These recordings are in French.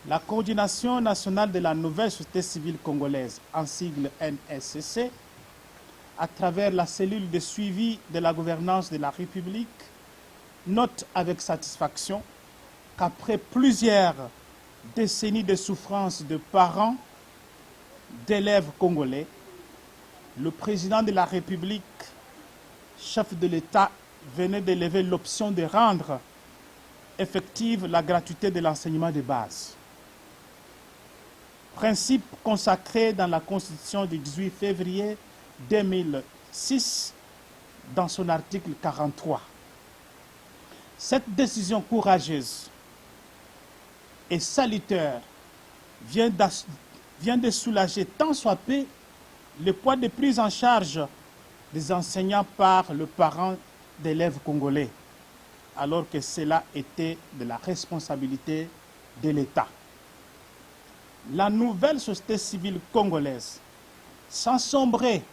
La Coordination nationale de la nouvelle société civile congolaise, en sigle NSCC, à travers la cellule de suivi de la gouvernance de la République, note avec satisfaction qu'après plusieurs décennies de souffrance de parents, d'élèves congolais, le président de la République, chef de l'État, venait d'élever l'option de rendre effective la gratuité de l'enseignement de base. Principe consacré dans la Constitution du 18 février 2006, dans son article 43. Cette décision courageuse et salutaire vient de soulager tant soit peu le poids de prise en charge des enseignants par le parent d'élèves congolais, alors que cela était de la responsabilité de l'État. La nouvelle société civile congolaise, sans sombrer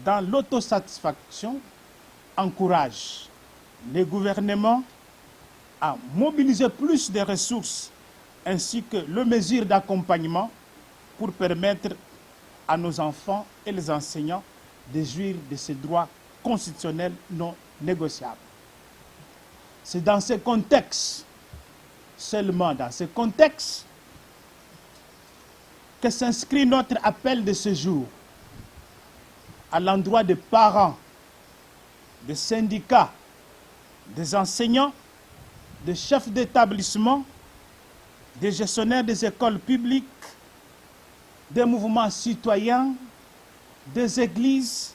dans l'autosatisfaction, encourage les gouvernements à mobiliser plus de ressources ainsi que les mesures d'accompagnement pour permettre à nos enfants et les enseignants de jouir de ces droits constitutionnels non négociables. C'est dans ce contexte, seulement dans ce contexte, que s'inscrit notre appel de ce jour à l'endroit des parents, des syndicats, des enseignants, des chefs d'établissement, des gestionnaires des écoles publiques, des mouvements citoyens, des églises,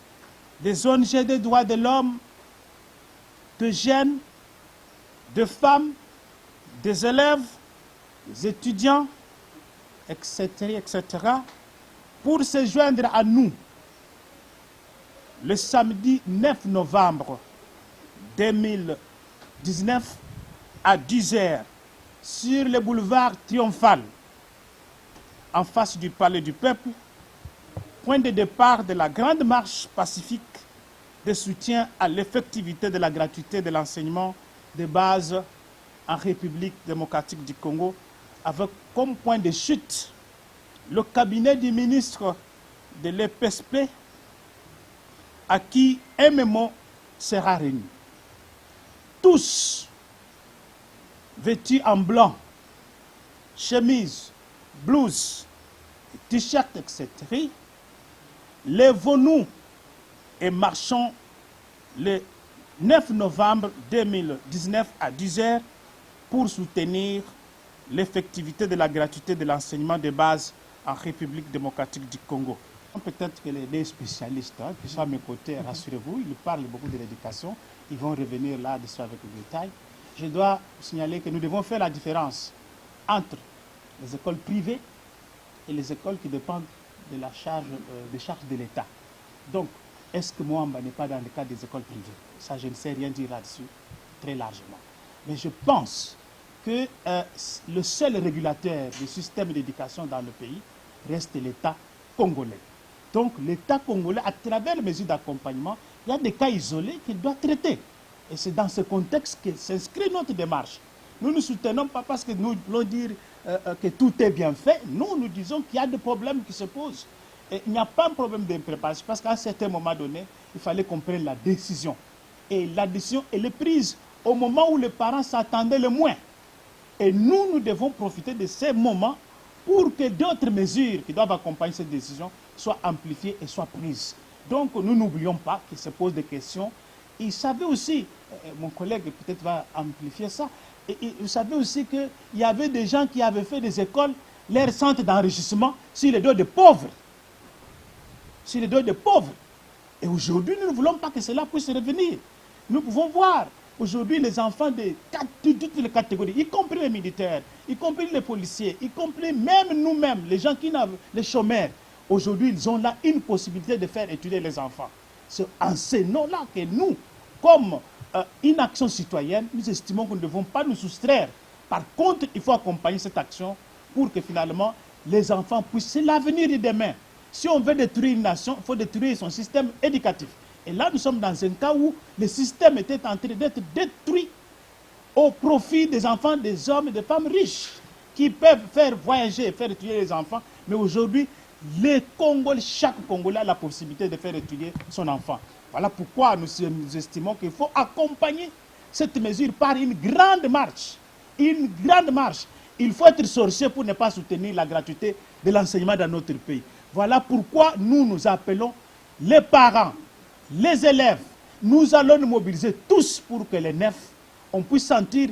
des ONG des droits de l'homme, de jeunes, de femmes, des élèves, des étudiants, etc., pour se joindre à nous le samedi 9 novembre 2019 à 10h sur le boulevard Triomphal, en face du Palais du Peuple, point de départ de la grande marche pacifique de soutien à l'effectivité de la gratuité de l'enseignement de base en République démocratique du Congo, avec comme point de chute le cabinet du ministre de l'EPSP, à qui un MMO sera réuni. Tous vêtus en blanc, chemise, blouse, t-shirt, etc., lèvons-nous et marchons le 9 novembre 2019 à 10h pour soutenir l'effectivité de la gratuité de l'enseignement de base en République démocratique du Congo. Peut-être que les deux spécialistes qui sont à mes côtés, rassurez-vous, ils parlent beaucoup de l'éducation, ils vont revenir là-dessus avec le détail. Je dois signaler que nous devons faire la différence entre les écoles privées et les écoles qui dépendent de la charge, des charges de l'État. Donc, est-ce que Moamba n'est pas dans le cadre des écoles privées? Ça, je ne sais rien dire là-dessus, très largement. Mais je pense que le seul régulateur du système d'éducation dans le pays reste l'État congolais. Donc, l'État congolais, à travers les mesures d'accompagnement, il y a des cas isolés qu'il doit traiter. Et c'est dans ce contexte que s'inscrit notre démarche. Nous ne soutenons pas parce que nous voulons dire que tout est bien fait. Nous disons qu'il y a des problèmes qui se posent. Et il n'y a pas un problème de préparation parce qu'à un certain moment donné, il fallait qu'on prenne la décision. Et la décision, elle est prise au moment où les parents s'attendaient le moins. Et nous devons profiter de ces moments pour que d'autres mesures qui doivent accompagner cette décision soient amplifiées et soient prises. Donc, nous n'oublions pas qu'il se pose des questions. Il savait aussi, mon collègue peut-être va amplifier ça, et il savait aussi qu'il y avait des gens qui avaient fait des écoles, leur centre d'enrichissement, sur les dos des pauvres. Sur les dos des pauvres. Et aujourd'hui, nous ne voulons pas que cela puisse revenir. Nous pouvons voir aujourd'hui les enfants de toutes les catégories, y compris les militaires, y compris les policiers, y compris même nous-mêmes, les gens qui n'ont, les chômeurs. Aujourd'hui, ils ont là une possibilité de faire étudier les enfants. C'est en ce nom-là que nous, comme une action citoyenne, nous estimons que nous ne devons pas nous soustraire. Par contre, il faut accompagner cette action pour que finalement les enfants puissent, c'est l'avenir de demain. Si on veut détruire une nation, il faut détruire son système éducatif. Et là, nous sommes dans un cas où le système était en train d'être détruit au profit des enfants, des hommes et des femmes riches. qui peuvent faire voyager et faire étudier les enfants. Mais aujourd'hui, chaque Congolais a la possibilité de faire étudier son enfant. Voilà pourquoi nous estimons qu'il faut accompagner cette mesure par une grande marche. Une grande marche. Il faut être sorcier pour ne pas soutenir la gratuité de l'enseignement dans notre pays. Voilà pourquoi nous appelons les parents, les élèves. Nous allons nous mobiliser tous pour que les neufs, on puisse sentir,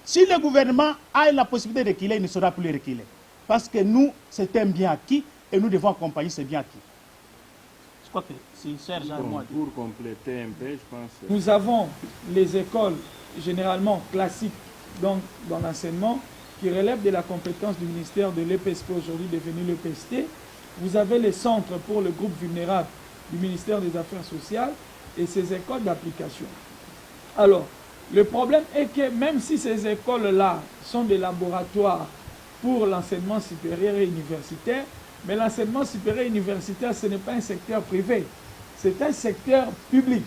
si le gouvernement a la possibilité de reculer, il ne sera plus reculer. Parce que nous, c'est un bien acquis et nous devons accompagner ce bien acquis. Je crois que c'est Serge à moi. Pour compléter un peu, je pense. Nous avons les écoles généralement classiques donc, dans l'enseignement qui relèvent de la compétence du ministère de l'EPSP, aujourd'hui devenu l'EPST. Vous avez les centres pour le groupe vulnérable du ministère des Affaires sociales et ces écoles d'application. Alors, le problème est que même si ces écoles-là sont des laboratoires pour l'enseignement supérieur et universitaire, mais l'enseignement supérieur et universitaire, ce n'est pas un secteur privé, c'est un secteur public.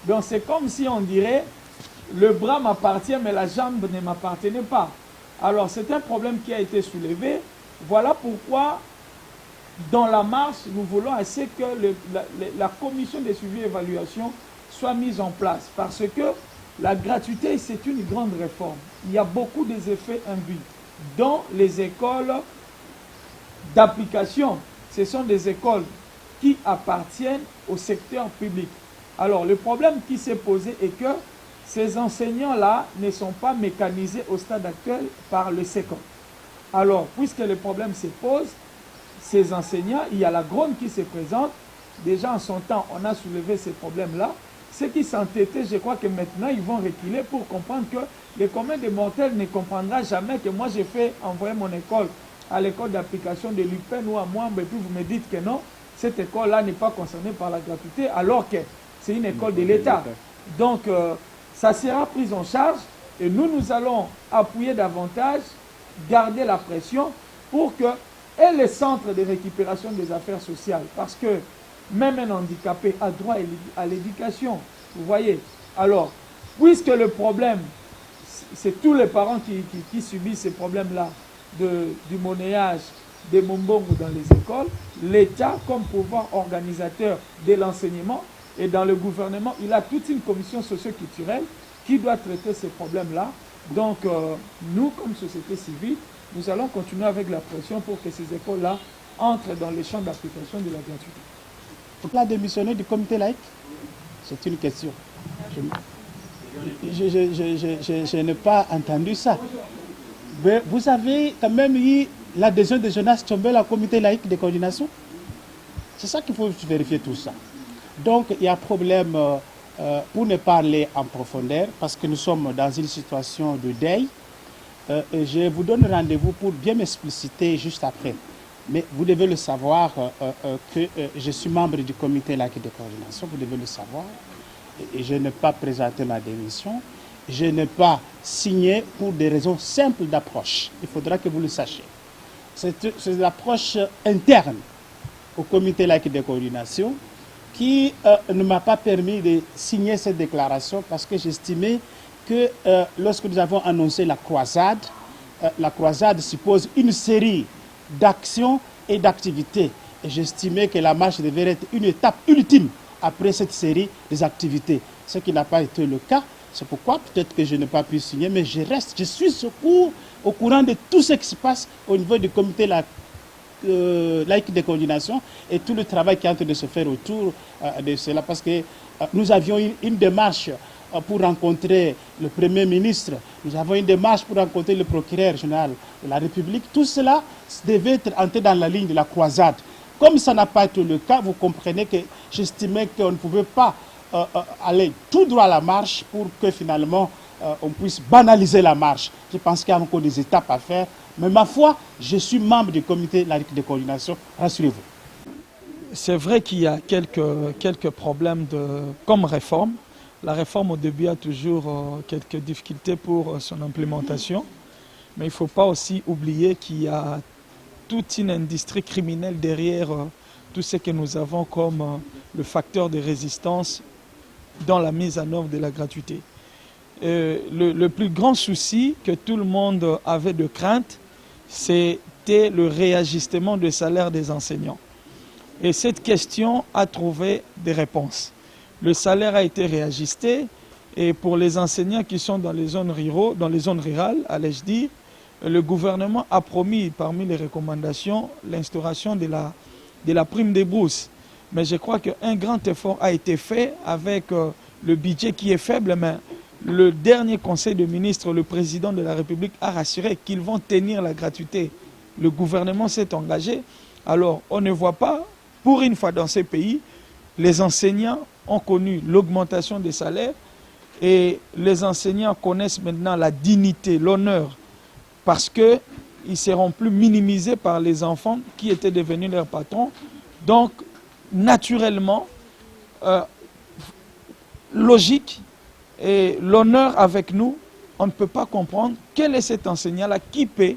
Donc c'est comme si on dirait, le bras m'appartient, mais la jambe ne m'appartenait pas. Alors c'est un problème qui a été soulevé. Voilà pourquoi, dans la marche, nous voulons assez que la commission de suivi et évaluation soit mise en place. Parce que la gratuité, c'est une grande réforme. Il y a beaucoup d'effets induits. Dans les écoles d'application, ce sont des écoles qui appartiennent au secteur public. Alors, le problème qui s'est posé est que ces enseignants-là ne sont pas mécanisés au stade actuel par le SECOM. Alors, puisque le problème se pose, ces enseignants, il y a la Gronde qui se présente. Déjà en son temps, on a soulevé ces problèmes-là. Ceux qui s'entêtaient, je crois que maintenant, ils vont reculer pour comprendre que le commun des mortels ne comprendra jamais que moi, j'ai fait envoyer mon école à l'école d'application de l'UPEN ou à Mwamba, et puis vous me dites que non, cette école-là n'est pas concernée par la gratuité, alors que c'est une école de l'État. Donc, ça sera pris en charge et nous allons appuyer davantage, garder la pression pour que, et les centres de récupération des affaires sociales, parce que même un handicapé a droit à l'éducation, vous voyez. Alors, puisque le problème, c'est tous les parents qui subissent ces problèmes-là, du monnayage, des mombongo dans les écoles, l'État, comme pouvoir organisateur de l'enseignement, et dans le gouvernement, il a toute une commission socio-culturelle qui doit traiter ces problèmes-là. Donc, nous, comme société civile, nous allons continuer avec la pression pour que ces écoles-là entrent dans les champs d'application de la gratuité. Donc là, démissionner du comité laïque, c'est une question. Je n'ai pas entendu ça. Mais vous avez quand même eu l'adhésion de Jonas Tchombel au comité laïque de coordination. C'est ça qu'il faut vérifier tout ça. Donc il y a problème, pour ne pas aller en profondeur, parce que nous sommes dans une situation de deuil. Je vous donne rendez-vous pour bien m'expliciter juste après. Mais vous devez le savoir que je suis membre du comité laïque de coordination, vous devez le savoir. Et je n'ai pas présenté ma démission. Je n'ai pas signé pour des raisons simples d'approche. Il faudra que vous le sachiez. C'est l'approche interne au comité laïque de coordination qui ne m'a pas permis de signer cette déclaration parce que j'estimais que lorsque nous avons annoncé la croisade suppose une série d'actions et d'activités. Et j'estimais que la marche devait être une étape ultime après cette série des activités. Ce qui n'a pas été le cas. C'est pourquoi peut-être que je n'ai pas pu signer, mais je suis au courant de tout ce qui se passe au niveau du comité laïque de coordination et tout le travail qui est en train de se faire autour de cela. Parce que nous avions une démarche pour rencontrer le Premier ministre, nous avons une démarche pour rencontrer le procureur général de la République. Tout cela devait être entré dans la ligne de la croisade. Comme ça n'a pas été le cas, vous comprenez que j'estimais qu'on ne pouvait pas aller tout droit à la marche pour que finalement on puisse banaliser la marche. Je pense qu'il y a encore des étapes à faire. Mais ma foi, je suis membre du comité laïque de coordination, rassurez-vous. C'est vrai qu'il y a quelques problèmes comme réforme. La réforme au début a toujours quelques difficultés pour son implémentation. Mais il ne faut pas aussi oublier qu'il y a toute une industrie criminelle derrière tout ce que nous avons comme le facteur de résistance dans la mise en œuvre de la gratuité. Le plus grand souci que tout le monde avait de crainte, c'était le réajustement du salaire des enseignants. Et cette question a trouvé des réponses. Le salaire a été réajusté et pour les enseignants qui sont dans les zones rurales, allais-je dire, le gouvernement a promis parmi les recommandations l'instauration de la prime des bourses. Mais je crois qu'un grand effort a été fait avec le budget qui est faible, mais le dernier conseil de ministres, le président de la République a rassuré qu'ils vont tenir la gratuité. Le gouvernement s'est engagé. Alors, on ne voit pas, pour une fois dans ces pays, les enseignants ont connu l'augmentation des salaires et les enseignants connaissent maintenant la dignité, l'honneur, parce qu'ils ne seront plus minimisés par les enfants qui étaient devenus leurs patrons. Donc, naturellement, logique, et l'honneur avec nous, on ne peut pas comprendre quel est cet enseignant-là qui peut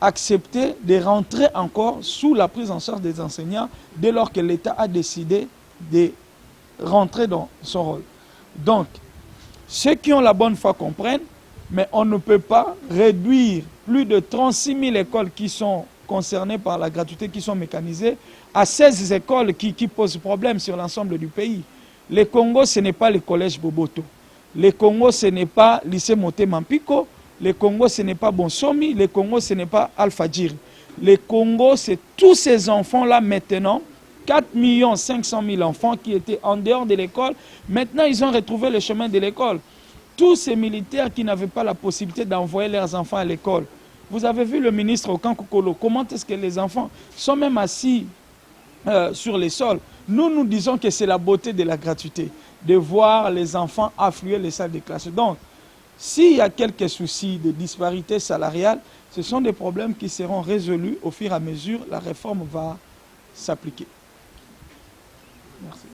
accepter de rentrer encore sous la prise en charge des enseignants dès lors que l'État a décidé de rentrer dans son rôle. Donc, ceux qui ont la bonne foi comprennent, mais on ne peut pas réduire plus de 36 000 écoles qui sont concernées par la gratuité, qui sont mécanisées, à 16 écoles qui posent problème sur l'ensemble du pays. Le Congo, ce n'est pas le collège Boboto. Le Congo, ce n'est pas lycée Motema Mpiko. Le Congo, ce n'est pas Bonsomi. Le Congo, ce n'est pas Alpha Djiri. Le Congo, c'est tous ces enfants-là maintenant, 4 500 000 enfants qui étaient en dehors de l'école. Maintenant, ils ont retrouvé le chemin de l'école. Tous ces militaires qui n'avaient pas la possibilité d'envoyer leurs enfants à l'école. Vous avez vu le ministre Okankokolo, comment est-ce que les enfants sont même assis sur les sols. Nous disons que c'est la beauté de la gratuité, de voir les enfants affluer les salles de classe. Donc, s'il y a quelques soucis de disparité salariale, ce sont des problèmes qui seront résolus au fur et à mesure la réforme va s'appliquer. Merci.